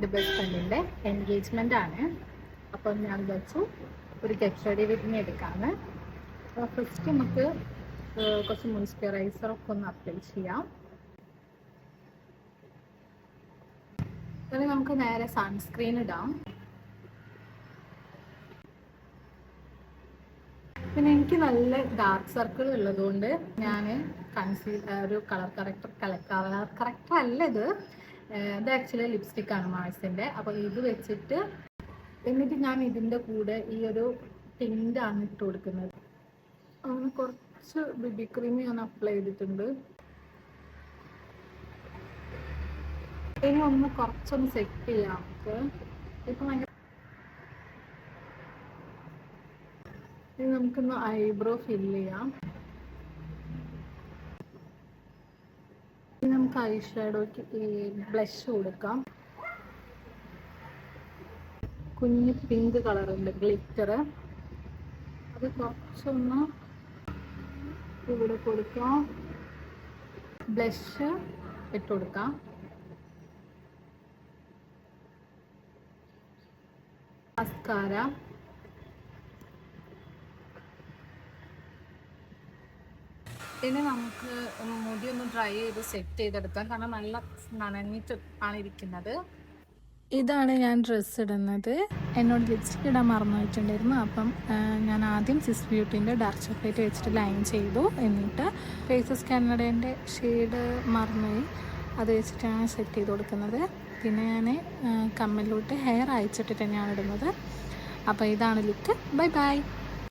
എൻ്റെ ബെസ്റ്റ് ഫ്രണ്ടിൻ്റെ എൻഗേജ്മെൻ്റ് ആണ്. അപ്പം ഞാൻ വെച്ചു ഒരു ഗെറ്റ് റെഡി വിത്ത് മീ എടുക്കാമെന്ന്. അപ്പോൾ ഫസ്റ്റ് നമുക്ക് കുറച്ച് മോയ്സ്ചറൈസറൊക്കെ ഒന്ന് അപ്ലൈ ചെയ്യാം. പിന്നെ നമുക്ക് നേരെ സൺസ്ക്രീൻ ഇടാം. പിന്നെ എനിക്ക് നല്ല ഡാർക്ക് സർക്കിൾ ഉള്ളതുകൊണ്ട് ഞാൻ ഒരു കളർ കറക്റ്റർ അല്ല ഇത് ആക്ച്വലി ലിപ്സ്റ്റിക്കാണ് മാഴ്സിൻ്റെ. അപ്പോൾ ഇത് വെച്ചിട്ട് എന്നിട്ട് ഞാൻ ഇതിൻ്റെ കൂടെ ഈ ഒരു ടിൻ്റാണ് ഇട്ട് കൊടുക്കുന്നത്. അങ്ങനെ കുറച്ച് ബേബി ക്രീം ഞാൻ അപ്ലൈ ചെയ്തിട്ടുണ്ട്. ഇനി ഒന്ന് കുറച്ചൊന്ന് സെറ്റ് ചെയ്യാം നമുക്ക്. ഇപ്പം ഭയങ്കര ഇനി നമുക്കൊന്ന് ഐബ്രോ ഫില്ല് ചെയ്യാം. ഇനി നമുക്ക് ഐ ഷാഡോയ്ക്ക് ബ്ലഷ് കൊടുക്കാം. കുഞ്ഞ് പിങ്ക് കളറുണ്ട് ഗ്ലിറ്റർ, അത് കുറച്ചൊന്ന് ഇവിടെ കൊടുക്കാം. ബ്ലഷ് ഇട്ട് കൊടുക്കാം. മസ്കാര, ഇനി നമുക്ക് മുടി ഒന്ന് ഡ്രൈ ചെയ്ത് സെറ്റ് ചെയ്തെടുക്കാം, കാരണം നല്ല നനഞ്ഞിട്ട് ആണ് ഇരിക്കുന്നത്. ഇതാണ് ഞാൻ ഡ്രസ്സ് ഇടുന്നത്. എന്നോട് ലിപ്സ്റ്റിക് ഇടാൻ മറന്നു വെച്ചിട്ടുണ്ടായിരുന്നു. അപ്പം ഞാൻ ആദ്യം സിസ് ബ്യൂട്ടീൻ്റെ ഡാർക്ക് ചോക്ലേറ്റ് വെച്ചിട്ട് ലൈൻ ചെയ്തു. എന്നിട്ട് ഫേസസ് കാനഡേൻ്റെ ഷെയ്ഡ് മറന്നുപോയി, അത് വെച്ചിട്ടാണ് സെറ്റ് ചെയ്ത് കൊടുക്കുന്നത്. പിന്നെ ഞാൻ കമ്മലിലോട്ട് ഹെയർ അയച്ചിട്ട് തന്നെയാണ് ഇടുന്നത്. അപ്പോൾ ഇതാണ് ലുക്ക്. Bye bye.